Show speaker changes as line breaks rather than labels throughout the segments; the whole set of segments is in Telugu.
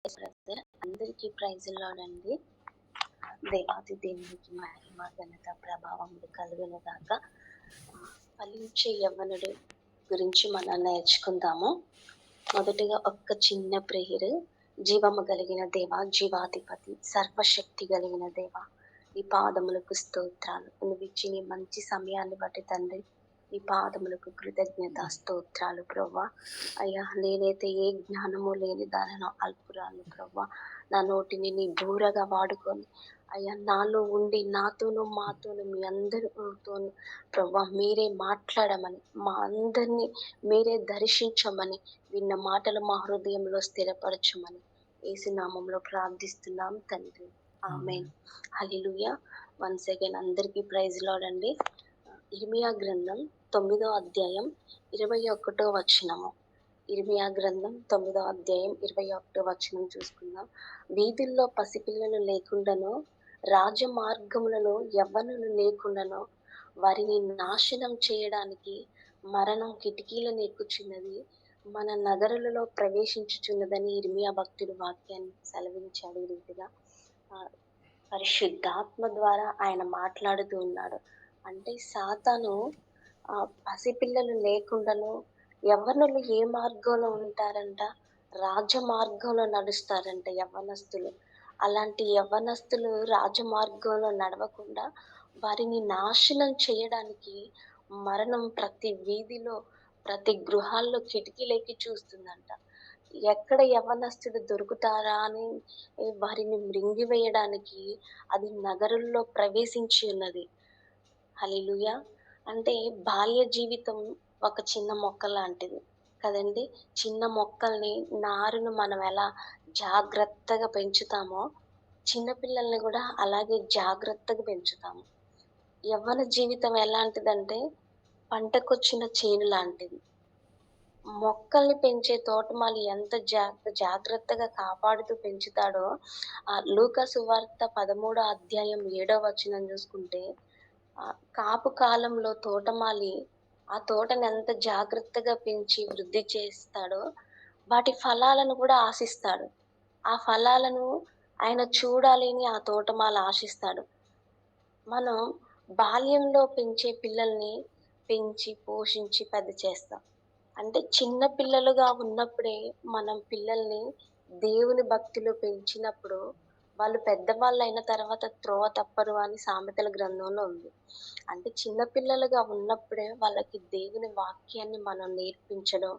బ్రదర్ అందరికీ ప్రైజ్ లాడండి. దేవాది దేవునికి మహిమ ఘనత ప్రభావములు కలుగును గాక. ఫలించే యవ్వనుడు గురించి మనం నేర్చుకుందాము. మొదటిగా ఒక్క చిన్న ప్రేయర్. జీవము కలిగిన దేవ, జీవాధిపతి, సర్వశక్తి కలిగిన దేవ, ఈ పాదములకు స్తోత్రాలు. నువ్వు ఇచ్చి నీ మంచి సమయాన్ని బట్టి తండ్రి, ఈ పాదములకు కృతజ్ఞత స్తోత్రాలు ప్రవ్వా. అయ్యా, నేనైతే ఏ జ్ఞానము లేని దానను అల్పురాలు ప్రవ్వా. నా నోటిని నీ బూరగా వాడుకొని అయ్యా, నాలో ఉండి నాతోనూ మాతోనూ మీ అందరితోనూ ప్రవ్వా మీరే మాట్లాడమని, మా అందరినీ మీరే దర్శించమని, విన్న మాటలు మా హృదయంలో స్థిరపరచమని యేసు నామములో ప్రార్థిస్తున్నాం తండ్రి. ఆమేన్. హల్లెలూయా. వన్స్ అగైన్ అందరికీ ప్రైజ్ లార్డ్ అండి. ఇర్మియా గ్రంథం 9వ అధ్యాయం 21వ వచనము. ఇర్మియా గ్రంథం 9వ అధ్యాయం 21వ వచనం చూసుకుందాం. వీధుల్లో పసిపిల్లలు లేకుండాను, రాజమార్గములలో యవ్వనులు లేకుండాను వారిని నాశనం చేయడానికి మరణం కిటికీలను ఎక్కుచున్నది, మన నగరులలో ప్రవేశించుచున్నదని ఇర్మియా భక్తుడు వాక్యాన్ని సెలవించాడు. ఈ రీతిగా పరిశుద్ధాత్మ ద్వారా ఆయన మాట్లాడుతూ ఉన్నాడు. అంటే సాతాను పసిపిల్లలు లేకుండాను, యవ్వనులు ఏ మార్గంలో ఉంటారంట? రాజమార్గంలో నడుస్తారంట యవ్వనస్తులు. అలాంటి యవ్వనస్తులు రాజమార్గంలో నడవకుండా వారిని నాశనం చేయడానికి మరణం ప్రతి వీధిలో, ప్రతి గృహాల్లో కిటికీలెక్కి చూస్తుందంట. ఎక్కడ యవ్వనస్తుడు దొరుకుతారా అని వారిని మృంగివేయడానికి అది నగరుల్లో ప్రవేశించి ఉన్నది. హల్లెలూయా. అంటే బాల్య జీవితం ఒక చిన్న మొక్క లాంటిది కదండి. చిన్న మొక్కల్ని, నారును మనం ఎలా జాగ్రత్తగా పెంచుతామో చిన్నపిల్లల్ని కూడా అలాగే జాగ్రత్తగా పెంచుతాము. యవ్వన జీవితం ఎలాంటిదంటే పంటకొచ్చిన చేను లాంటిది. మొక్కల్ని పెంచే తోటమాలి ఎంత జాగ్రత్తగా కాపాడుతూ పెంచుతాడో, లూకా సువార్త 13వ అధ్యాయం 7వ వచనం చూసుకుంటే, కాపు కాలంలో తోటమాలి ఆ తోటను ఎంత జాగ్రత్తగా పెంచి వృద్ధి చేస్తాడో వాటి ఫలాలను కూడా ఆశిస్తాడు. ఆ ఫలాలను ఆయన చూడాలి అని ఆ తోటమాలి ఆశిస్తాడు. మనం బాల్యంలో పెంచే పిల్లల్ని పెంచి పోషించి పెద్ద చేస్తాం. అంటే చిన్న పిల్లలుగా ఉన్నప్పుడే మనం పిల్లల్ని దేవుని భక్తిలో పెంచినప్పుడు వాళ్ళు పెద్దవాళ్ళు అయిన తర్వాత త్రోవ తప్పరు అని సామెతల గ్రంథంలో ఉంది. అంటే చిన్న పిల్లలుగా ఉన్నప్పుడే వాళ్ళకి దేవుని వాక్యాన్ని మనం నేర్పించడం,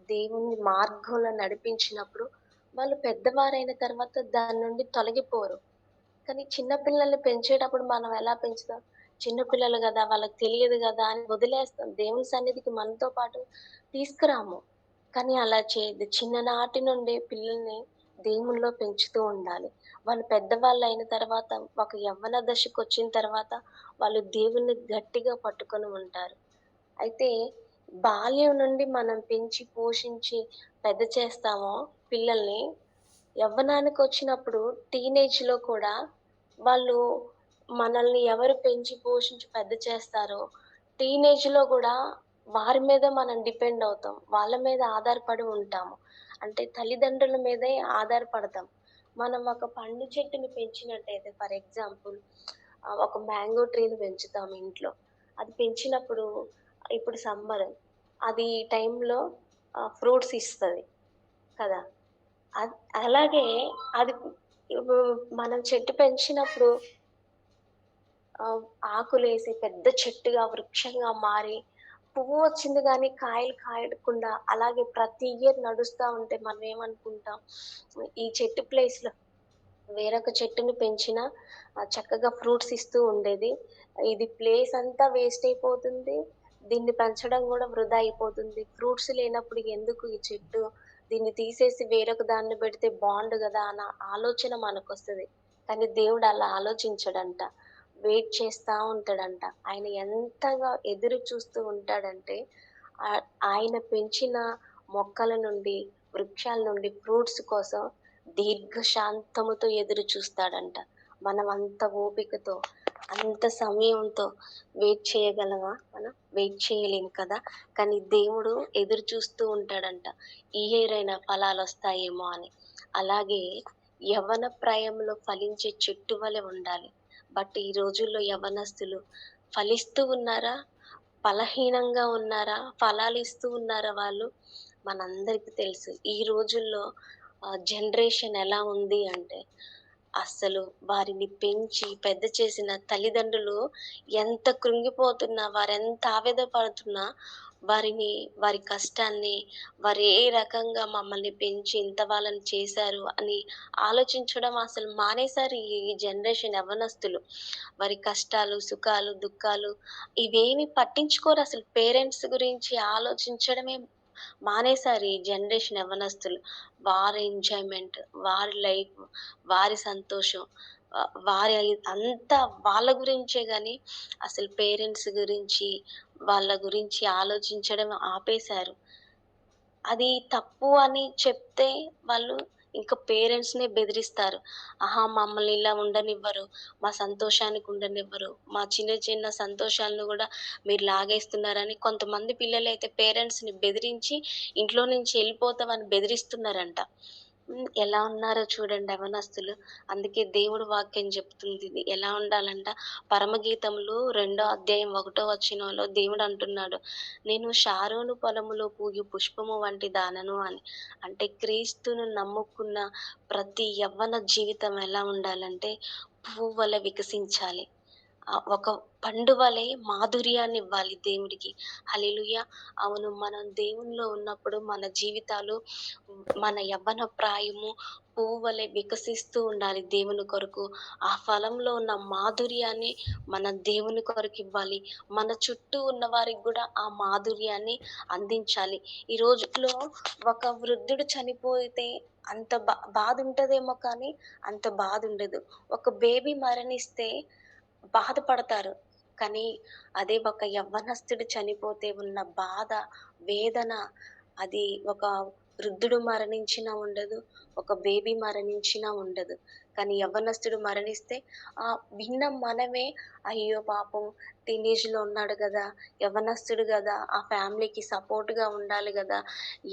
దేవుని మార్గంలో నడిపించినప్పుడు వాళ్ళు పెద్దవారైన తర్వాత దాని నుండి తొలగిపోరు. కానీ చిన్న పిల్లల్ని పెంచేటప్పుడు మనం ఎలా పెంచుతాం? చిన్న పిల్లలు కదా, వాళ్ళకి తెలియదు కదా అని వదిలేస్తాం. దేవుని సన్నిధికి మనతో పాటు తీసుకురాము. కానీ అలా చేయొద్దు. చిన్ననాటి నుండే పిల్లల్ని దేవునిలో పెంచుతూ ఉండాలి. వాళ్ళు పెద్దవాళ్ళు అయిన తర్వాత, ఒక యవ్వన దశకు వచ్చిన తర్వాత వాళ్ళు దేవుణ్ణి గట్టిగా పట్టుకొని ఉంటారు. అయితే బాల్యం నుండి మనం పెంచి పోషించి పెద్ద చేస్తామో పిల్లల్ని, యవ్వనానికి వచ్చినప్పుడు టీనేజ్‌లో కూడా వాళ్ళు మనల్ని ఎవరు పెంచి పోషించి పెద్ద చేస్తారో, టీనేజ్‌లో గూడా వారి మీదే మనం డిపెండ్ అవుతాం. వాళ్ళ మీద ఆధారపడి ఉంటాము. అంటే తల్లిదండ్రుల మీదే ఆధారపడతాం. మనం ఒక పండు చెట్టుని పెంచినట్టయితే, ఫర్ ఎగ్జాంపుల్ ఒక మ్యాంగో ట్రీని పెంచుతాం ఇంట్లో. అది పెంచినప్పుడు ఇప్పుడు సమ్మర్, అది ఈ టైంలో ఫ్రూట్స్ ఇస్తది కదా! అలాగే అది మనం చెట్టు పెంచినప్పుడు ఆకులేసి పెద్ద చెట్టుగా, వృక్షంగా మారి పువ్వు వచ్చింది గానీ కాయలు కాయకుండా అలాగే ప్రతి ఇయర్ నడుస్తా ఉంటే మనం ఏమనుకుంటాం, ఈ చెట్టు ప్లేస్‌లో వేరొక చెట్టుని పెంచినా చక్కగా ఫ్రూట్స్ ఇస్తూ ఉండేది. ఇది ప్లేస్ అంతా వేస్ట్ అయిపోతుంది. దీన్ని పెంచడం గూడా వృధా అయిపోతుంది. ఫ్రూట్స్ లేనప్పుడు ఎందుకు ఈ చెట్టు? దీన్ని తీసేసి వేరొక దాన్ని పెడితే బావుండు గదా అన్న ఆలోచన మనకొస్తది. కానీ దేవుడు అలా ఆలోచించడంట. వెయిట్ చేస్తా ఉంటాడంట. ఆయన ఎంతగా ఎదురు చూస్తూ ఉంటాడంటే, ఆయన పెంచిన మొక్కల నుండి, వృక్షాల నుండి ఫ్రూట్స్ కోసం దీర్ఘశాంతముతో ఎదురు చూస్తాడంట. మనం అంత ఓపికతో అంత సమయంతో వెయిట్ చేయగలమా మనం? వెయిట్ చేయలేము కదా! కానీ దేవుడు ఎదురు చూస్తూ ఉంటాడంట. ఈ ఇయర్ అయినా ఫలాలొస్తాయేమో అని. అలాగే యవ్వన ప్రాయంలో ఫలించే చెట్టు వలె ఉండాలి. బట్ ఈ రోజుల్లో యవ్వనస్తులు ఫలిస్తూ ఉన్నారా? ఫలహీనంగా ఉన్నారా? ఫలాలిస్తూ ఉన్నారా వాళ్ళు? మనందరికీ తెలుసు. ఈ రోజుల్లో జనరేషన్ ఎలా ఉంది అంటే, అస్సలు వారిని పెంచి పెద్ద చేసిన తల్లిదండ్రులు ఎంత కృంగిపోతున్నా, వారెంత ఆవేదన పడుతున్నా, వారిని, వారి కష్టాన్ని, వారు ఏ రకంగా మమ్మల్ని పెంచి ఇంత వాళ్ళని చేశారు అని ఆలోచించడం అసలు మానేశారు ఈ జనరేషన్ యవ్వనస్తులు. వారి కష్టాలు, సుఖాలు, దుఃఖాలు ఇవేమి పట్టించుకోరసలు. పేరెంట్స్ గురించి ఆలోచించడమే మానేశారు ఈ జనరేషన్ యవ్వనస్తులు. వారి ఎంజాయ్‌మెంట్, వారి లైఫ్, వారి సంతోషం, వారి అంతా వాళ్ళ గురించే గాని, అసలు పేరెంట్స్ గురించి, వాళ్ళ గురించి ఆలోచించడం ఆపేశారు. అది తప్పు అని చెప్తే వాళ్ళు ఇంక పేరెంట్స్‌నే బెదిరిస్తారు. ఆహా! మమ్మల్ని ఇలా ఉండనివ్వరు, మా సంతోషానికి ఉండనివ్వరు, మా చిన్న చిన్న సంతోషాలను గూడా మీరు లాగేస్తున్నారని కొంతమంది పిల్లలైతే పేరెంట్స్‌ని బెదిరించి ఇంట్లో నుంచి ఎళ్ళిపోతామని బెదిరిస్తున్నారంట. ఎలా ఉన్నారో చూడండి యవ్వనస్తులు. అందుకే దేవుడు వాక్యం చెప్తుంది ఇది. ఎలా ఉండాలంట, పరమగీతంలో 2 అధ్యాయం 1 వచనంలో దేవుడు అంటున్నాడు, నేను షారోను పొలములో పూయు పుష్పము వంటి దానను అని. అంటే క్రీస్తును నమ్ముకున్న ప్రతి యవ్వన జీవితం ఎలా ఉండాలంటే పువ్వు వలె వికసించాలి. ఒక పండు వలె మాధుర్యాన్నివ్వాలి దేవుడికి. హల్లెలూయా! అవును. మనం దేవునిలో ఉన్నప్పుడు మన జీవితాలు, మన యవ్వన ప్రాయము పువ్వు వలె వికసిస్తూ ఉండాలి దేవుని కొరకు. ఆ ఫలంలో ఉన్న మాధుర్యాన్ని మన దేవుని కొరకివ్వాలి. మన చుట్టూ ఉన్న వారికి గూడా ఆ మాధుర్యాన్ని అందించాలి. ఈ రోజుల్లో ఒక వృద్ధుడు చనిపోతే అంత బాధుంటదేమో కానీ, అంత బాధుండదు. ఒక బేబీ మరణిస్తే బాధపడతారు. కానీ అదే ఒక యవ్వనస్తుడు చనిపోతే ఉన్న బాధ, వేదన అది ఒక వృద్ధుడు మరణించినా ఉండదు. ఒక బేబీ మరణించినా ఉండదు. కానీ యవ్వనస్తుడు మరణిస్తే విన్న మనమే అయ్యో పాపం టీనేజ్‌లో ఉన్నాడు గదా! యవ్వనస్తుడు గదా! ఆ ఫ్యామిలీకి సపోర్ట్‌గా ఉండాలి గదా!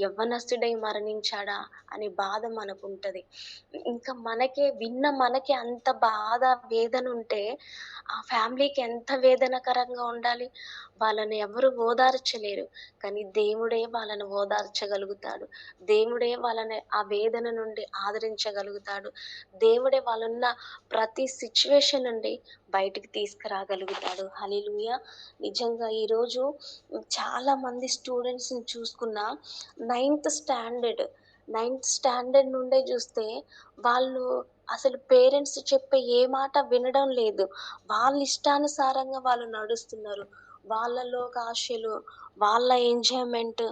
యవ్వనస్తుడై మరణించాడా అని బాధ మనకుంటది. ఇంకా మనకే అంత బాధ, వేదనుంటే ఆ ఫ్యామిలీకి ఎంత వేదనకరంగా ఉండాలి. వాళ్ళని ఎవరు ఓదార్చలేరు. కానీ దేవుడే వాళ్ళని ఓదార్చగలుగుతాడు. దేవుడే వాళ్ళని ఆ వేదన నుండి ఆదరించగలుగుతాడు. దేవుడే వాళ్ళున్న ప్రతి సిట్యుయేషన్ నుండి బయటికి తీసుకురాగలుగుతాడు. హల్లెలూయా! నిజంగా ఈరోజు చాలా మంది స్టూడెంట్స్‌ని చూసుకున్నా నైన్త్ స్టాండర్డ్, నైన్త్ స్టాండర్డ్ నుండే జూస్తే వాళ్ళు అసలు పేరెంట్స్ చెప్పే ఏ మాట వినడం లేదు. వాళ్ళ ఇష్టానుసారంగా వాళ్ళు నడుస్తున్నారు. వాళ్ళ లోకాశలు, వాళ్ళ ఎంజాయ్‌మెంట్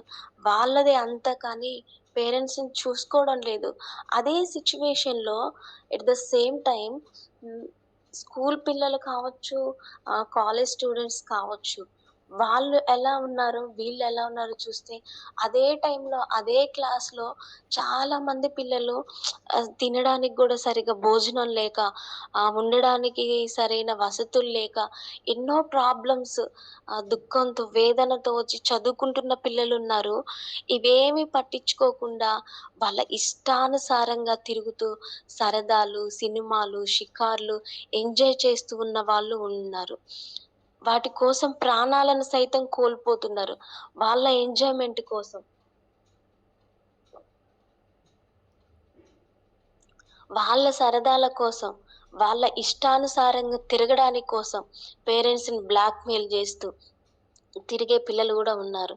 వాళ్ళదే అంతా కానీ పేరెంట్స్‌ని చూసుకోవడం లేదు. అదే సిట్యుయేషన్‌లో ఎట్ ద సేమ్ టైమ్ హ్మ్, స్కూల్ పిల్లలు కావచ్చు, కాలేజ్ స్టూడెంట్స్ కావచ్చు. వాళ్ళు ఎలా ఉన్నారో, వీళ్ళు ఎలా ఉన్నారో చూస్తే అదే టైంలో, అదే క్లాస్‌లో చాలామంది పిల్లలు తినడానికి గూడా సరిగ్గా భోజనం లేక, ఉండడానికి సరైన వసతులు లేక, ఎన్నో ప్రాబ్లమ్స్ దుఃఖంతో, వేదనతో వచ్చి చదువుకుంటున్న పిల్లలున్నారు. ఇవేమీ పట్టించుకోకుండా వాళ్ళ ఇష్టానుసారంగా తిరుగుతూ, సరదాలు, సినిమాలు, షికార్లు ఎంజాయ్ చేస్తూ ఉన్న వాళ్ళు ఉన్నారు. వాటి కోసం ప్రాణాలను సైతం కోల్పోతున్నారు. వాళ్ళ ఎంజాయ్‌మెంట్ కోసం. వాళ్ళ సరదాల కోసం, వాళ్ళ ఇష్టానుసారంగా తిరగడానికి కోసం పేరెంట్స్‌ని బ్లాక్‌మెయిల్ జేస్తూ తిరిగే పిల్లలు గూడా ఉన్నారు.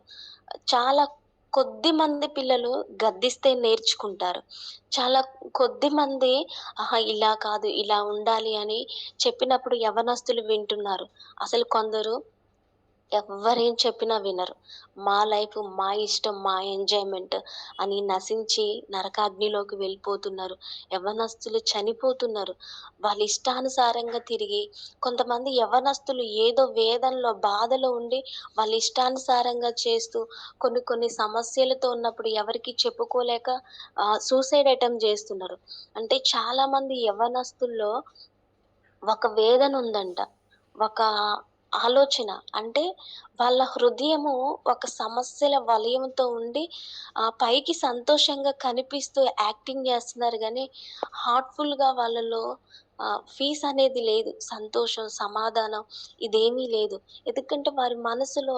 చాలా కొద్ది మంది పిల్లలు గద్దిస్తే నేర్చుకుంటారు. చాలా కొద్ది మంది ఆహా! ఇలా కాదు, ఇలా ఉండాలి అని చెప్పినప్పుడు యవ్వనస్తులు వింటున్నారు. అసలు కొందరు ఎవ్వరేం చెప్పినా వినరు. మా లైఫ్, మా ఇష్టం, మా ఎంజాయ్‌మెంట్ అని నశించి నరకాగ్నిలోకి వెళ్ళిపోతున్నారు. యవ్వనస్తులు చనిపోతున్నారు. వాళ్ళ ఇష్టానుసారంగా తిరిగి కొంతమంది యవ్వనస్తులు ఏదో వేదనలో, బాధలో ఉండి వాళ్ళ ఇష్టానుసారంగా చేస్తూ కొన్ని కొన్ని సమస్యలతో ఉన్నప్పుడు ఎవరికీ చెప్పుకోలేక సూసైడ్ అటెంప్ట్ జేస్తున్నారు. అంటే చాలామంది యవ్వనస్తుల్లో ఒక వేదనుందంట. ఒక ఆలోచన. అంటే వాళ్ళ హృదయము ఒక సమస్యల వలయంతో ఉండి పైకి సంతోషంగా కనిపిస్తూ యాక్టింగ్ జేస్తున్నారు గానీ, హార్ట్‌ఫుల్‌గా వాళ్ళలో పీస్ అనేది లేదు. సంతోషం, సమాధానం ఇదేమీ లేదు. ఎందుకంటే వారి మనసులో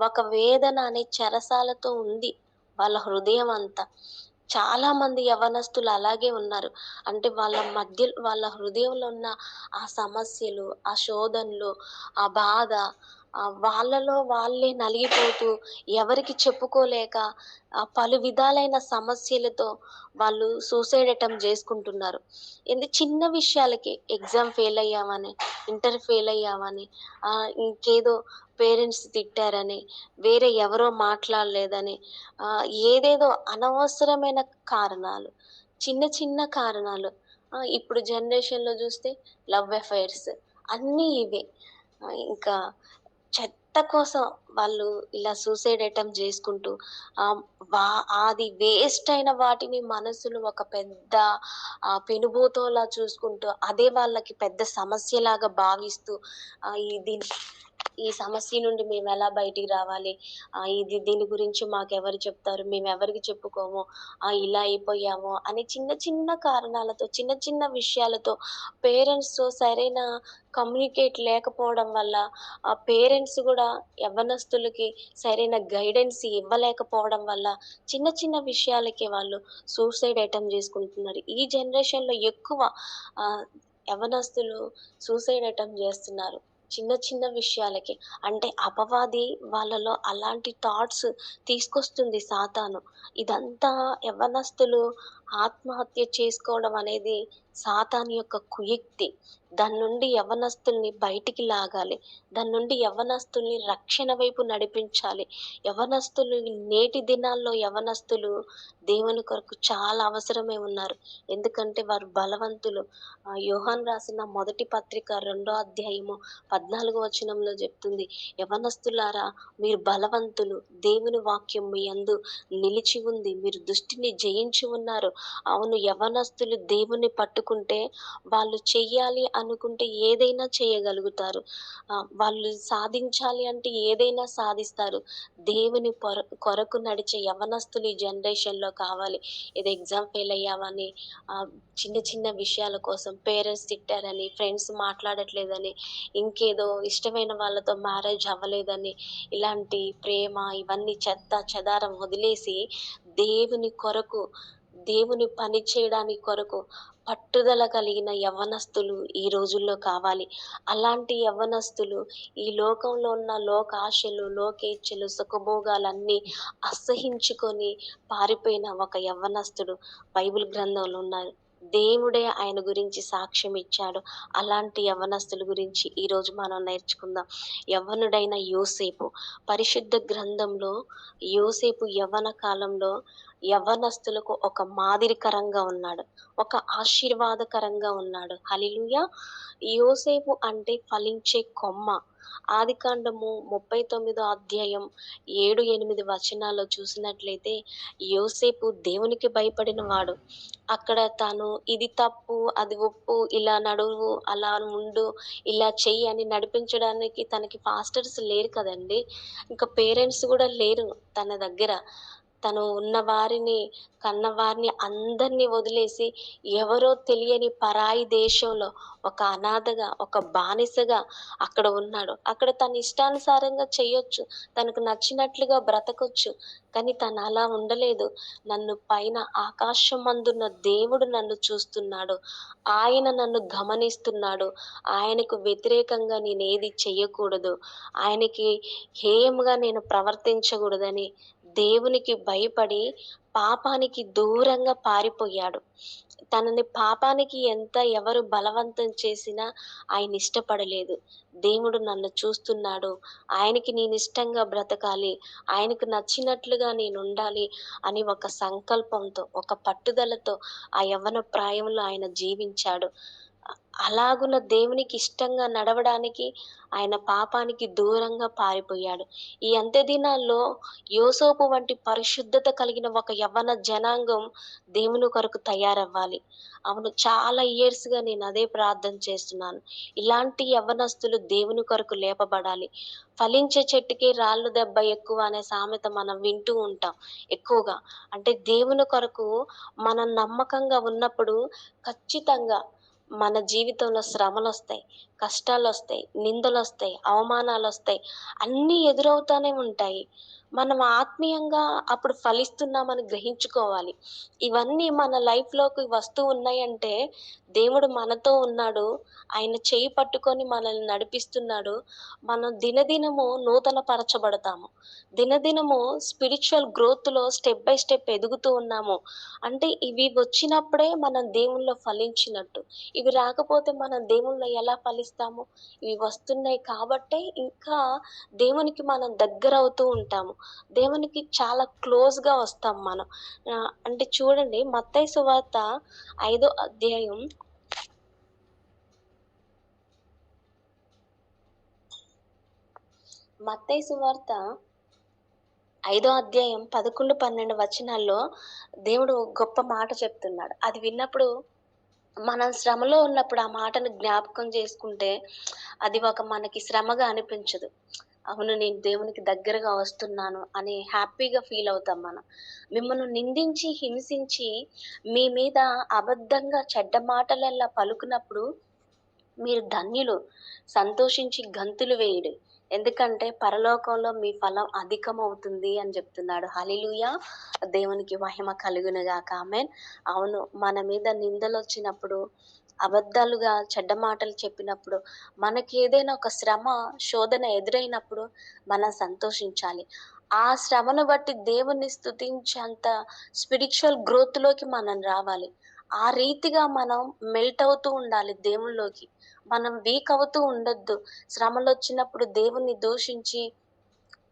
ఒక వేదన అనే చెరసాలతో ఉంది వాళ్ళ హృదయం అంతా. చాలామంది యవ్వనస్తులు అలాగే ఉన్నారు. అంటే వాళ్ళ హృదయంలో ఉన్న ఆ సమస్యలు, ఆ శోధనలు, ఆ బాధ వాళ్ళలో వాళ్ళే నలిగిపోతూ ఎవరికి చెప్పుకోలేక పలు విధాలైన సమస్యలతో వాళ్ళు సూసైడ్ అటెంప్ట్ జేసుకుంటున్నారు. చిన్న విషయాలకి ఎగ్జామ్ ఫెయిల్ అయ్యామని, ఇంటర్ ఫెయిల్ అయ్యామని, ఇంకేదో పేరెంట్స్ తిట్టారని, వేరే ఎవరో మాట్లాడలేదని, ఏదేదో అనవసరమైన కారణాలు. చిన్న చిన్న కారణాలు. ఇప్పుడు జనరేషన్‌లో జూస్తే లవ్ అఫైర్స్ అన్నీ ఇవే. ఇంకా చెత్త కోసం వాళ్ళు ఇలా సూసైడ్ అటెంప్ట్ జేసుకుంటూ ఆహ్, వా అది వేస్ట్ అయిన వాటిని మనసులో ఒక పెద్ద పెనుభూతంలా చూసుకుంటూ, అదే వాళ్ళకి పెద్ద సమస్యలాగా భావిస్తూ ఆహ్, ఈ దీని ఈ సమస్య నుండి మేమెలా బయటికి రావాలి? దీని గురించి మాకెవరు చెప్తారు? మేమెవరికి చెప్పుకోము. ఇలా అయిపోయాము అని చిన్న చిన్న కారణాలతో, చిన్న చిన్న విషయాలతో పేరెంట్స్‌తో సరైన కమ్యూనికేట్ లేకపోవడం వల్ల, పేరెంట్స్ గూడా యవ్వనస్తులకి సరైన గైడెన్స్ ఇవ్వలేకపోవడం వల్ల, చిన్న చిన్న విషయాలకే వాళ్ళు సూసైడ్ అటెంప్ట్ జేసుకుంటున్నారు. ఈ జనరేషన్‌లో ఎక్కువ ఆహ్, యవ్వనస్తులు సూసైడ్ అటెంప్ట్ జేస్తున్నారు. చిన్న చిన్న విషయాలకే. అంటే అపవాది వాళ్ళలో అలాంటి థాట్స్ తీసుకొస్తుంది సాతాను. ఇదంతా యవ్వనస్తులు ఆత్మహత్య చేసుకోవడం అనేది సాతాను యొక్క కుయుక్తి. దాని నుండి యవ్వనస్తుల్ని బయటికి లాగాలి. దాని నుండి యవ్వనస్తుల్ని రక్షణ వైపు నడిపించాలి. యవ్వనస్తులు నేటి దినాల్లో యవ్వనస్తులు దేవుని కొరకు చాలా అవసరమై ఉన్నారు. ఎందుకంటే వారు బలవంతులు. యోహాను రాసిన మొదటి పత్రిక 2 అధ్యాయము 14 వచనంలో చెప్తుంది. యవ్వనస్తులారా మీరు బలవంతులు. దేవుని వాక్యం మీ యందు నిలిచి ఉంది. మీరు దుష్టిని జయించి ఉన్నారు. అవును, యవ్వనస్తులు దేవుని పట్టుకుంటే వాళ్ళు చెయ్యాలి అనుకుంటే ఏదైనా చేయగలుగుతారు. వాళ్ళు సాధించాలి అంటే ఏదైనా సాధిస్తారు. దేవుని కొరకు నడిచే యవ్వనస్తులు ఈ జనరేషన్‌లో కావాలి. ఏదో ఎగ్జామ్ ఫెయిల్ అయ్యామని, చిన్న చిన్న విషయాల కోసం పేరెంట్స్ తిట్టారని, ఫ్రెండ్స్ మాట్లాడట్లేదని, ఇంకేదో ఇష్టమైన వాళ్ళతో మ్యారేజ్ అవ్వలేదని, ఇలాంటి ప్రేమ ఇవన్నీ చెత్త చెదారం వదిలేసి దేవుని కొరకు, దేవుని పని చేయడానికి కొరకు పట్టుదల కలిగిన యవ్వనస్తులు ఈ రోజుల్లో కావాలి. అలాంటి యవ్వనస్తులు ఈ లోకంలో ఉన్న లోకాశలు, లోకేచ్ఛలు, సుఖభోగాలన్నీ అసహించుకొని పారిపోయిన ఒక యవ్వనస్తుడు బైబిల్ గ్రంథంలో ఉన్నారు. దేవుడే ఆయన గురించి సాక్ష్యం ఇచ్చాడు. అలాంటి యవ్వనస్తుల గురించి ఈరోజు మనం నేర్చుకుందాం. యవ్వనుడైన యోసేపు పరిశుద్ధ గ్రంథంలో యోసేపు యవ్వన కాలంలో యవ్వనస్తులకు ఒక మాదిరికరంగా ఉన్నాడు. ఒక ఆశీర్వాదకరంగా ఉన్నాడు. హల్లెలూయా! యోసేపు అంటే ఫలించే కొమ్మ. ఆదికాండము 39 అధ్యాయం 7, 8 వచనాల్లో చూసినట్లయితే యోసేపు దేవునికి భయపడిన వాడు. అక్కడ తాను ఇది తప్పు, అది ఒప్పు, ఇలా నడువు, అలా ఉండు, ఇలా చెయ్యి అని నడిపించడానికి తనకి పాస్టర్స్ లేరు కదండీ! ఇంకా పేరెంట్స్ గూడా లేరు తన దగ్గర. తను ఉన్న వారిని, కన్నవారిని అందరిని వదిలేసి ఎవరో తెలియని పరాయి దేశంలో ఒక అనాథగా, ఒక బానిసగా అక్కడ ఉన్నాడు. అక్కడ తన ఇష్టానుసారంగా చేయొచ్చు. తనకు నచ్చినట్లుగా బ్రతకొచ్చు. కానీ తను అలా ఉండలేదు. నన్ను పైన ఆకాశమందున్న దేవుడు నన్ను చూస్తున్నాడు. ఆయన నన్ను గమనిస్తున్నాడు. ఆయనకు వ్యతిరేకంగా నేనేది చెయ్యకూడదు. ఆయనకి హేయముగా నేను ప్రవర్తించకూడదని దేవునికి భయపడి పాపానికి దూరంగా పారిపోయాడు. తనని పాపానికి ఎవరు బలవంతం చేసినా ఆయన ఇష్టపడలేదు. దేవుడు నన్ను చూస్తున్నాడు. ఆయనకి నేనిష్టంగా బ్రతకాలి. ఆయనకు నచ్చినట్లుగా నేనుండాలి అని ఒక సంకల్పంతో, ఒక పట్టుదలతో ఆ యవ్వన ప్రాయంలో ఆయన జీవించాడు. అలాగున దేవునికి ఇష్టంగా నడవడానికి ఆయన పాపానికి దూరంగా పారిపోయాడు. ఈ అంత్య దినాల్లో యోసేపు వంటి పరిశుద్ధత కలిగిన ఒక యవ్వన జనాంగం దేవుని కొరకు తయారవ్వాలి. అవును. చాలా ఇయర్స్‌గా నేను అదే ప్రార్థన చేస్తున్నాను. ఇలాంటి యవ్వనస్తులు దేవుని కొరకు లేపబడాలి. ఫలించే చెట్టుకి రాళ్ళు దెబ్బ ఎక్కువ అనే సామెత మనం వింటూ ఉంటాం ఎక్కువగా. అంటే దేవుని కొరకు మనం నమ్మకంగా ఉన్నప్పుడు ఖచ్చితంగా మన జీవితంలో శ్రమలొస్తాయి, కష్టాలొస్తాయి, నిందలొస్తాయి, అవమానాలొస్తాయి. అన్నీ ఎదురవుతానే ఉంటాయి. మనం ఆత్మీయంగా అప్పుడు ఫలిస్తున్నామని గ్రహించుకోవాలి. ఇవన్నీ మన లైఫ్‌లోకి వస్తూ ఉన్నాయంటే దేవుడు మనతో ఉన్నాడు. ఆయన చెయ్యి పట్టుకొని మనల్ని నడిపిస్తున్నాడు. మనం దినదినము నూతన పరచబడతాము. దినదినము స్పిరిచ్యువల్ గ్రోత్‌లో స్టెప్ బై స్టెప్ ఎదుగుతూ ఉన్నాము. అంటే ఇవి వచ్చినప్పుడే మనం దేవునిలో ఫలించినట్టు. ఇవి రాకపోతే మనం దేవునిలో ఎలా ఫలిస్తాము? ఇవి వస్తున్నాయి కాబట్టే ఇంకా దేవునికి మనం దగ్గరవుతూ ఉంటాము. దేవునికి చాలా క్లోజ్‌గా వస్తాం మనం. అంటే చూడండి మత్తయి సువార్త 5 అధ్యాయం మత్తయి సువార్త 11, 12 వచనాల్లో దేవుడు గొప్ప మాట చెప్తున్నాడు. అది విన్నప్పుడు మనం శ్రమలో ఉన్నప్పుడు ఆ మాటను జ్ఞాపకం చేసుకుంటే అది ఒక మనకి శ్రమగా అనిపించదు. అవును నేను దేవునికి దగ్గరగా వస్తున్నాను అని హ్యాపీగా ఫీల్ అవుతాం మనం. మిమ్మల్ని నిందించి, హింసించి మీ మీద అబద్ధంగా చెడ్డ మాటలెల్లా పలుకునప్పుడు మీరు ధన్యులు. సంతోషించి గంతులు వేయుడి. ఎందుకంటే పరలోకంలో మీ ఫలం అధికమవుతుంది అని జెప్తున్నాడు. హల్లెలూయా! దేవునికి మహిమ కలుగును గాక. ఆమేన్. అవును. మన మీద నిందలొచ్చినప్పుడు, అబద్ధాలుగా చెడ్డ మాటలు చెప్పినప్పుడు, మనకేదైనా ఒక శ్రమ, శోధన ఎదురైనప్పుడు మనం సంతోషించాలి. ఆ శ్రమను బట్టి దేవుణ్ణి స్తుతించేంత స్పిరిచ్యువల్ గ్రోత్‌లోకి మనం రావాలి. ఆ రీతిగా మనం మెల్ట్ అవుతూ ఉండాలి దేవునిలోకి. మనం వీక్ అవుతూ ఉండొద్దు. శ్రమలొచ్చినప్పుడు దేవుణ్ణి దూషించి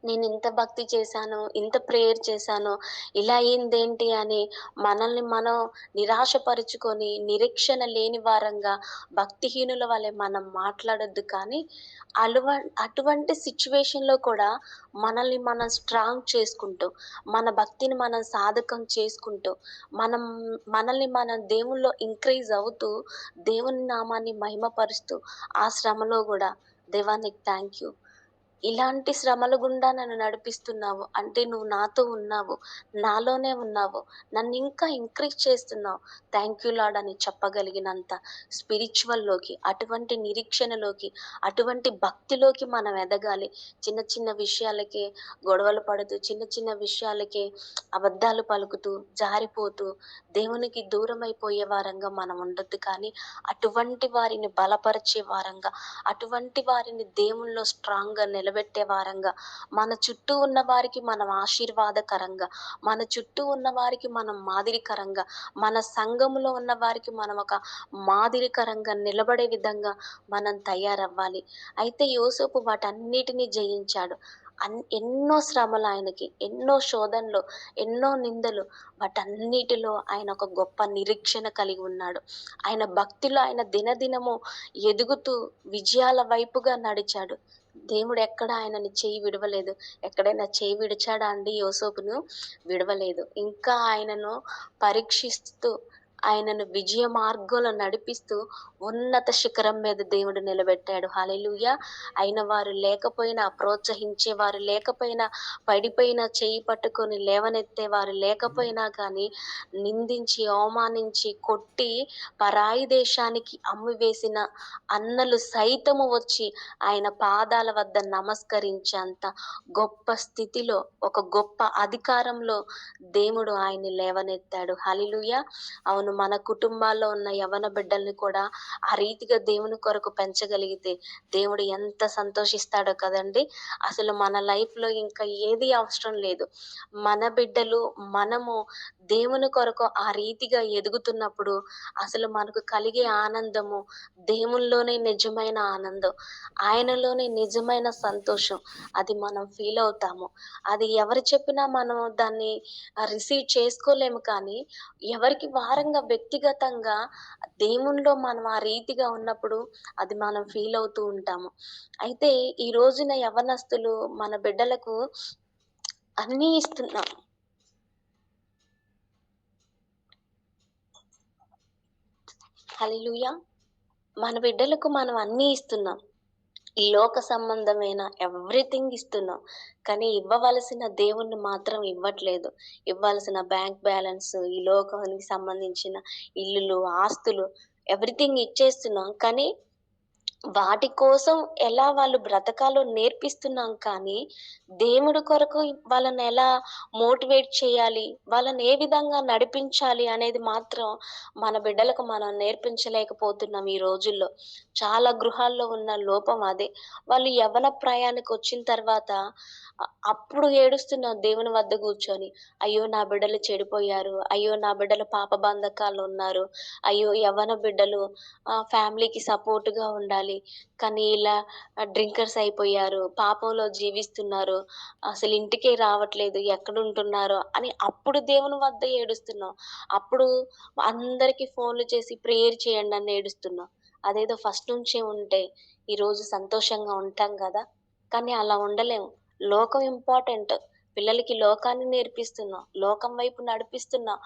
నేనింత భక్తి చేశాను, ఇంత ప్రేయర్ చేశాను, ఇలా అయిందేంటి అని మనల్ని మనం నిరాశపరుచుకొని, నిరీక్షణ లేని వారంగా, భక్తిహీనుల వలె మనం మాట్లాడొద్దు కానీ, అలువ అటువంటి సిట్యుయేషన్‌లో కూడా మనల్ని మనం స్ట్రాంగ్ చేసుకుంటూ, మన భక్తిని మనం సాధకం చేసుకుంటూ, మనం మనల్ని మనం దేవునిలో ఇంక్రీజ్ అవుతూ, దేవుని నామాన్ని మహిమపరుస్తూ, ఆ శ్రమలో గూడా దేవా నీకు థాంక్ యూ. ఇలాంటి శ్రమల గుండా నన్ను నడిపిస్తున్నావు. అంటే నువ్వు నాతో ఉన్నావు. నాలోనే ఉన్నావు. నన్నింకా ఇంక్రీజ్ చేస్తున్నావు. థాంక్ యూ లార్డ్ అని చెప్పగలిగినంత స్పిరిచ్యువల్‌లోకి, అటువంటి నిరీక్షణలోకి, అటువంటి భక్తిలోకి మనం ఎదగాలి. చిన్న చిన్న విషయాలకే గొడవలు పడుతూ, చిన్న చిన్న విషయాలకే అబద్ధాలు పలుకుతూ, జారిపోతూ, దేవునికి దూరమైపోయే వారంగా మనం ఉండొద్దు కానీ, అటువంటి వారిని బలపరిచే వారంగా, అటువంటి వారిని దేవునిలో స్ట్రాంగ్‌గా నిలబెట్టే వారంగా, మన చుట్టూ ఉన్న వారికి మనం ఆశీర్వాదకరంగా, మన చుట్టూ ఉన్న వారికి మనం మాదిరికరంగా, మన సంఘములో ఉన్న వారికి మనం ఒక మాదిరికరంగా నిలబడే విధంగా మనం తయారవ్వాలి. అయితే యోసేపు వాటన్నిటిని జయించాడు. ఎన్నో శ్రమలు ఎన్నో శోధనలు, ఎన్నో నిందలు వాటన్నిటిలో ఆయన ఒక గొప్ప నిరీక్షణ కలిగి ఉన్నాడు. ఆయన భక్తిలో ఆయన దినదినము ఎదుగుతూ విజయాల వైపుగా నడిచాడు. దేవుడెక్కడ ఆయనని చెయ్యి విడవలేదు. ఎక్కడైనా చెయ్యి విడిచాడా అండి యోసేపును? విడవలేదు. ఇంకా ఆయనను పరీక్షిస్తూ, ఆయనను విజయ మార్గంలో నడిపిస్తూ, ఉన్నత శిఖరం మీద దేవుడు నిలబెట్టాడు. హల్లెలూయా! అయిన వారు లేకపోయినా, ప్రోత్సహించేవారు లేకపోయినా, పడిపోయిన చెయ్యి పట్టుకొని లేవనెత్తేవారు లేకపోయినా కానీ, నిందించి, అవమానించి, కొట్టి, పరాయి దేశానికి అమ్మివేసిన అన్నలు సైతము వచ్చి ఆయన పాదాల వద్ద నమస్కరించేంత గొప్ప స్థితిలో, ఒక గొప్ప అధికారంలో దేవుడు ఆయన్ని లేవనెత్తాడు. హల్లెలూయా! అవును. మన కుటుంబాల్లో ఉన్న యవ్వన బిడ్డల్ని కూడా ఆ రీతిగా దేవుని కొరకు పెంచగలిగితే దేవుడు ఎంత సంతోషిస్తాడో కదండీ! అసలు మన లైఫ్‌లో ఇంకా ఏది అవసరం లేదు. మన బిడ్డలు, మనము దేవుని కొరకు ఆ రీతిగా ఎదుగుతున్నప్పుడు అసలు మనకు కలిగే ఆనందము దేవునిలోనే నిజమైన ఆనందం. ఆయనలోనే నిజమైన సంతోషం. అది మనం ఫీల్ అవుతాము. అది ఎవరు చెప్పినా మనం దాన్ని రిసీవ్ చేసుకోలేము కానీ, ఎవరికి వారంగా నిజంగా వ్యక్తిగతంగా దేవునిలో మనం ఆ రీతిగా ఉన్నప్పుడు అది మనం ఫీల్ అవుతూ ఉంటాము. అయితే ఈ రోజున యవ్వనస్తులు మన బిడ్డలకు అన్నీ ఇస్తున్నాం. హల్లెలూయా! మన బిడ్డలకు మనం అన్నీ ఇస్తున్నాం. ఈ లోక సంబంధమైన ఎవ్రీథింగ్ ఇస్తున్నాం. కానీ ఇవ్వవలసిన దేవుణ్ణి మాత్రం ఇవ్వట్లేదు. ఇవ్వాల్సిన బ్యాంక్ బ్యాలెన్స్, ఈ లోకానికి సంబంధించిన ఇల్లులు, ఆస్తులు ఎవ్రీథింగ్ ఇచ్చేస్తున్నాం. కానీ వాటి కోసం ఎలా వాళ్ళు బ్రతకాలో నేర్పిస్తున్నాం కానీ, దేవుడి కొరకు వాళ్ళని ఎలా మోటివేట్ చేయాలి, వాళ్ళని ఏ విధంగా నడిపించాలి అనేది మాత్రం మన బిడ్డలకు మనం నేర్పించలేకపోతున్నాం ఈ రోజుల్లో. చాలా గృహాల్లో ఉన్న లోపం అదే. వాళ్ళు యవ్వన ప్రాయానికొచ్చిన తర్వాత అప్పుడు ఏడుస్తున్నాం దేవుని వద్ద కూర్చొని. అయ్యో! నా బిడ్డలు చెడిపోయారు. అయ్యో! నా బిడ్డలు పాపబంధకాల్లో ఉన్నారు. అయ్యో! యవ్వన బిడ్డలు ఫ్యామిలీకి సపోర్ట్‌గా ఉండాలి. కానీ ఇలా డ్రింకర్స్ అయిపోయారు. పాపంలో జీవిస్తున్నారు. అసలు ఇంటికే రావట్లేదు. ఎక్కడుంటున్నారో అని అప్పుడు దేవుని వద్ద ఏడుస్తున్నాం. అప్పుడు అందరికి ఫోన్‌లు చేసి ప్రేయర్ చేయండని ఏడుస్తున్నాం. అదేదో ఫస్ట్ నుంచే ఉంటే ఈరోజు సంతోషంగా ఉంటాం గదా! కానీ అలా ఉండలేము. లోకం ఇంపార్టెంట్. పిల్లలకి లోకాన్ని నేర్పిస్తున్నాం. లోకం వైపు నడిపిస్తున్నాం.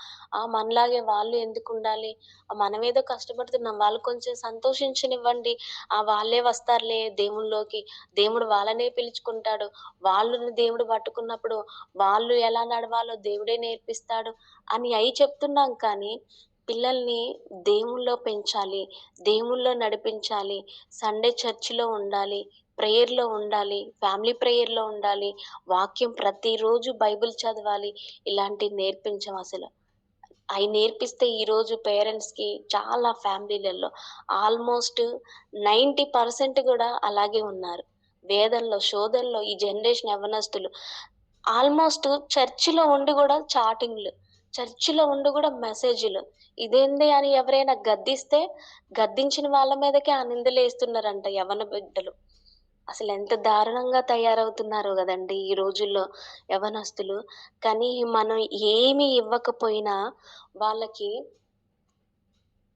మనలాగే వాళ్ళు ఎందుకుండాలి? మనమేదో కష్టపడుతున్నాం. వాళ్ళు కొంచెం సంతోషించనివ్వండి. వాళ్ళే వస్తారులే దేవునిలోకి. దేవుడు వాళ్ళనే పిలుచుకుంటాడు. వాళ్ళని దేవుడు పట్టుకున్నప్పుడు వాళ్ళు ఎలా నడవాలో దేవుడే నేర్పిస్తాడు అని అయి చెప్తున్నాం కానీ, పిల్లల్ని దేవునిలో పెంచాలి. దేవునిలో నడిపించాలి. సండే చర్చిలో ఉండాలి. ప్రేయర్‌లో ఉండాలి. ఫ్యామిలీ ప్రేయర్‌లో ఉండాలి. వాక్యం ప్రతిరోజు బైబిల్ చదవాలి. ఇలాంటివి నేర్పించమసలు. అయి నేర్పిస్తే ఈరోజు పేరెంట్స్‌కి చాలా ఫ్యామిలీలలో ఆల్‌మోస్ట్ 90% గూడా అలాగే ఉన్నారు. వేదనలో, శోధనలో ఈ జనరేషన్ యవ్వనస్తులు ఆల్‌మోస్ట్ చర్చిలో ఉండి గూడా చాటింగ్‌లు, చర్చిలో ఉండి గూడా మెసేజులు. ఇదేంది అని ఎవరైనా గద్దిస్తే, గద్దించిన వాళ్ళ మీదకే ఆ నిందలేస్తున్నారంట యవ్వన బిడ్డలు. అసలెంత దారుణంగా తయారవుతున్నారో గదండీ! ఈ రోజుల్లో యవ్వనస్తులు. కానీ మనం ఏమి ఇవ్వకపోయినా వాళ్ళకి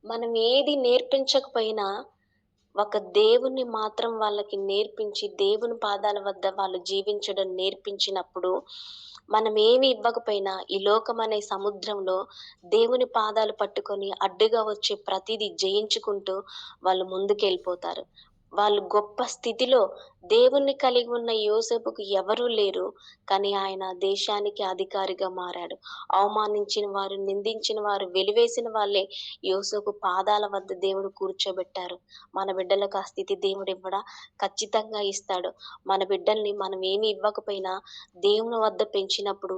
మనం ఏది నేర్పించకపోయినా ఒక దేవుణ్ణి మాత్రం వాళ్ళకి నేర్పించి, దేవుని పాదాల వద్ద వాళ్ళు జీవించడం నేర్పించినప్పుడు, మనమేమి ఇవ్వకపోయినా ఈ లోకమనే సముద్రంలో దేవుని పాదాలు పట్టుకొని అడ్డుగా వచ్చే ప్రతీదీ జయించుకుంటూ వాళ్ళు ముందుకెళ్ళిపోతారు. వాళ్ళు గొప్ప స్థితిలో దేవుణ్ణి కలిగి ఉన్న యోసేపుకు ఎవరూ లేరు. కానీ ఆయన దేశానికి అధికారిగా మారాడు. అవమానించిన వారు, నిందించిన వారు, వెలివేసిన వాళ్ళే యోసేపు పాదాల వద్ద దేవుడు కూర్చోబెట్టారు. మన బిడ్డలకు ఆ స్థితి దేవుడివ్వడా? ఖచ్చితంగా ఇస్తాడు. మన బిడ్డల్ని మనం ఏమి ఇవ్వకపోయినా దేవుని వద్ద పెంచినప్పుడు,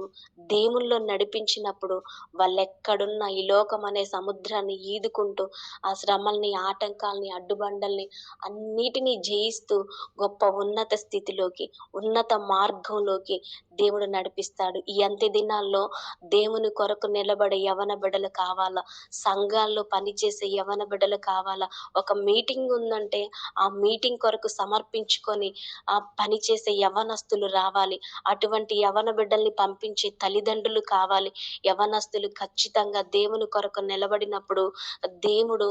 దేవునిలో నడిపించినప్పుడు వాళ్ళెక్కడున్నా ఈ లోకం అనే సముద్రాన్ని ఈదుకుంటూ, ఆ శ్రమల్ని, ఆటంకాల్ని, అడ్డుబండల్ని అన్నిటిని జయిస్తూ గొప్ప ఉన్నత స్థితిలోకి, ఉన్నత మార్గంలోకి దేవుడు నడిపిస్తాడు. ఈ అంత్య దినాల్లో దేవుని కొరకు నిలబడే యవ్వన బిడ్డలు కావాలా? సంఘాల్లో పనిచేసే యవ్వన బిడ్డలు కావాలా? ఒక మీటింగ్ ఉందంటే, ఆ మీటింగ్ కొరకు సమర్పించుకొని పనిచేసే యవ్వనస్తులు రావాలి. అటువంటి యవ్వన బిడ్డల్ని పంపించే తల్లిదండ్రులు కావాలి. యవ్వనస్తులు ఖచ్చితంగా దేవుని కొరకు నిలబడినప్పుడు, దేవుడు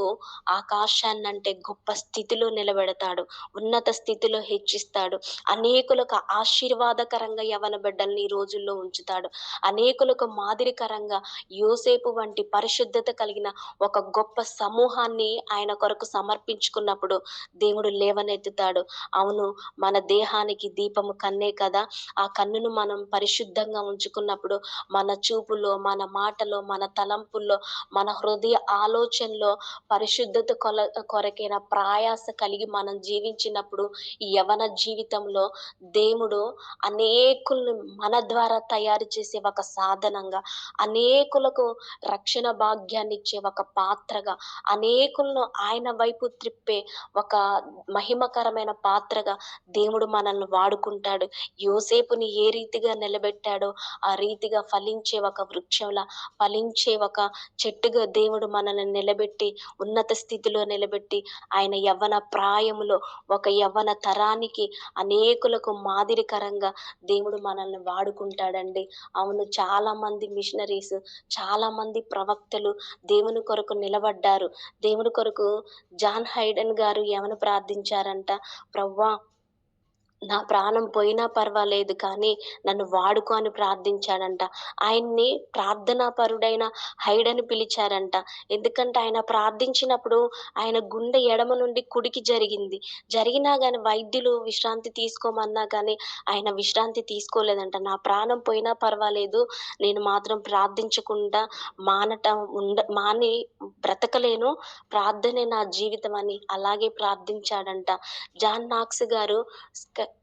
ఆకాశాన్నంటే గొప్ప స్థితిలో నిలబెడతాడు. ఉన్నత స్థితిలో హెచ్చిస్తాడు. అనేకులకు ఆశీర్వాదకరంగా యవ్వన బిడ్డల్ని ఈ రోజుల్లో ఉంచుతాడు. అనేకులకు మాదిరికరంగా యోసేపు వంటి పరిశుద్ధత కలిగిన ఒక గొప్ప సమూహాన్ని ఆయన కొరకు సమర్పించుకున్నప్పుడు దేవుడు లేవనెత్తుతాడు. అవును, మన దేహానికి దీపము కన్నే కదా! ఆ కన్నును మనం పరిశుద్ధంగా ఉంచుకున్నప్పుడు మన చూపులో, మన మాటలో, మన తలంపుల్లో, మన హృదయ ఆలోచనలో పరిశుద్ధత కొరకైన ప్రయాస కలిగి మనం జీవించినప్పుడు ఈ యవ్వన జీవితంలో దేవుడు అనేకుల్ని మన ద్వారా తయారు చేసే ఒక సాధనంగా, అనేకులకు రక్షణ భాగ్యాన్నిచ్చే ఒక పాత్రగా, అనేకులను ఆయన వైపు త్రిప్పే ఒక మహిమకరమైన పాత్రగా దేవుడు మనల్ని వాడుకుంటాడు. యోసేపుని ఏ రీతిగా నిలబెట్టాడో ఆ రీతిగా ఫలించే ఒక వృక్షంలా, ఫలించే ఒక చెట్టుగా దేవుడు మనల్ని నిలబెట్టి ఉన్నత స్థితిలో నిలబెట్టి ఆయన యవ్వన ప్రాయం కాలములో ఒక యవ్వన తరానికి అనేకులకు మాదిరికరంగా దేవుడు మనల్ని వాడుకుంటాడండి. అవును, చాలామంది మిషనరీస్, చాలామంది ప్రవక్తలు దేవుని కొరకు నిలబడ్డారు. దేవుని కొరకు జాన్ హైడెన్ గారు ఏమని ప్రార్థించారంట, "ప్రవ్వా, నా ప్రాణం పోయినా పర్వాలేదు కానీ నన్ను వాడుకో" అని ప్రార్థించాడంట. ఆయన్ని ప్రార్థనాపరుడైన హైడని పిలిచారంట. ఎందుకంటే ఆయన ప్రార్థించినప్పుడు ఆయన గుండె ఎడమ నుండి కుడికి జరిగింది. జరిగినా గాని వైద్యులు విశ్రాంతి తీసుకోమన్నా కానీ ఆయన విశ్రాంతి తీసుకోలేదంట. నా ప్రాణం పోయినా పర్వాలేదు, నేను మాత్రం ప్రార్థించకుండా మాని బ్రతకలేను, ప్రార్థనే నా జీవితం అని అలాగే ప్రార్థించాడంట. జాన్ నాక్స్ గారు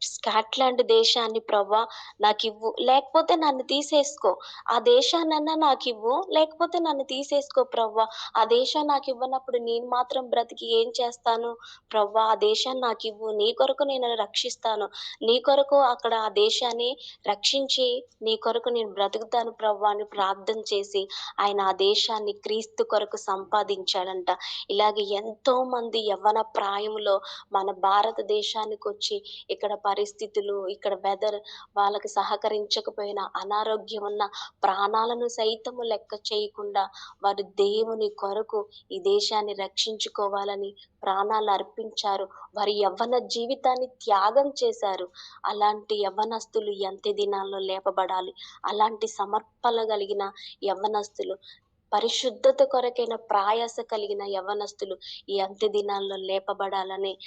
స్కాట్లాండ్ దేశాన్ని, "ప్రవ్వా, నాకివ్వు, లేకపోతే నన్ను తీసేసుకో. ఆ దేశాన్నన్నా నాకివ్వు, లేకపోతే నన్ను తీసేసుకో ప్రవ్వా. ఆ దేశం నాకివ్వనప్పుడు నేను మాత్రం బ్రతికి ఏం చేస్తాను? ప్రవ్వా, ఆ దేశాన్ని నాకివ్వు. నీ కొరకు నేను రక్షిస్తాను. నీ కొరకు అక్కడ ఆ దేశాన్ని రక్షించి నీ కొరకు నేను బ్రతుకుతాను ప్రవ్వా" అని ప్రార్థన చేసి ఆయన ఆ దేశాన్ని క్రీస్తు కొరకు సంపాదించాడంట. ఇలాగ ఎంతోమంది యవ్వన ప్రాయములో మన భారతదేశానికొచ్చి ఇక్కడ పరిస్థితులు, ఇక్కడ వెదర్ వాళ్ళకి సహకరించకపోయినా, అనారోగ్యం ఉన్న ప్రాణాలను సైతము లెక్క చేయకుండా వారు దేవుని కొరకు ఈ దేశాన్ని రక్షించుకోవాలని ప్రాణాలు అర్పించారు. వారి యవ్వన జీవితాన్ని త్యాగం చేశారు. అలాంటి యవ్వనస్తులు ఈ అంత్య దినాల్లో లేపబడాలి. అలాంటి సమర్పణ కలిగిన యవ్వనస్తులు, పరిశుద్ధత కొరకైన ప్రయాస కలిగిన యవ్వనస్తులు ఈ అంత్య దినాల్లో లేపబడాలని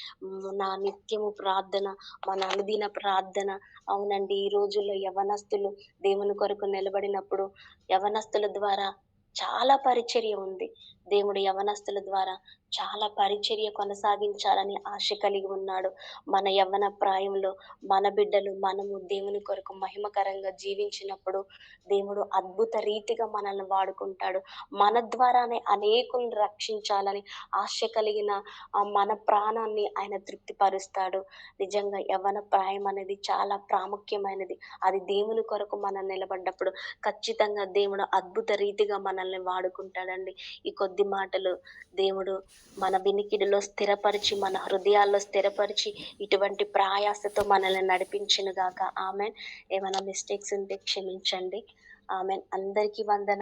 నా నిత్యము ప్రార్థన, మన అనుదిన ప్రార్థన. అవునండి, ఈ రోజుల్లో యవ్వనస్తులు దేవుని కొరకు నిలబడినప్పుడు యవ్వనస్తుల ద్వారా చాలా పరిచర్య ఉంది. దేవుడు యవ్వనస్తుల ద్వారా చాలా పరిచర్య కొనసాగించాలని ఆశ కలిగి ఉన్నాడు. మన యవ్వన ప్రాయంలో మన బిడ్డలు, మనము దేవుని కొరకు మహిమకరంగా జీవించినప్పుడు దేవుడు అద్భుత రీతిగా మనల్ని వాడుకుంటాడు. మన ద్వారానే అనేకులను రక్షించాలని ఆశ కలిగిన మన ప్రాణాన్ని ఆయన తృప్తిపరుస్తాడు. నిజంగా యవ్వన ప్రాయం అనేది చాలా ప్రాముఖ్యమైనది. అది దేవుని కొరకు మనం నిలబడ్డప్పుడు ఖచ్చితంగా దేవుడు అద్భుత రీతిగా మనల్ని వాడుకుంటాడండి. ఈ కొద్ది మాటలు దేవుడు మన వినికిడిలో స్థిరపరిచి, మన హృదయాల్లో స్థిరపరిచి, ఇటువంటి ప్రయాసతో మనల్ని నడిపించును గాక. ఆమేన్. ఏమైనా మిస్టేక్స్ ఉంటే క్షమించండి. ఆమేన్. అందరికీ వందనాలు.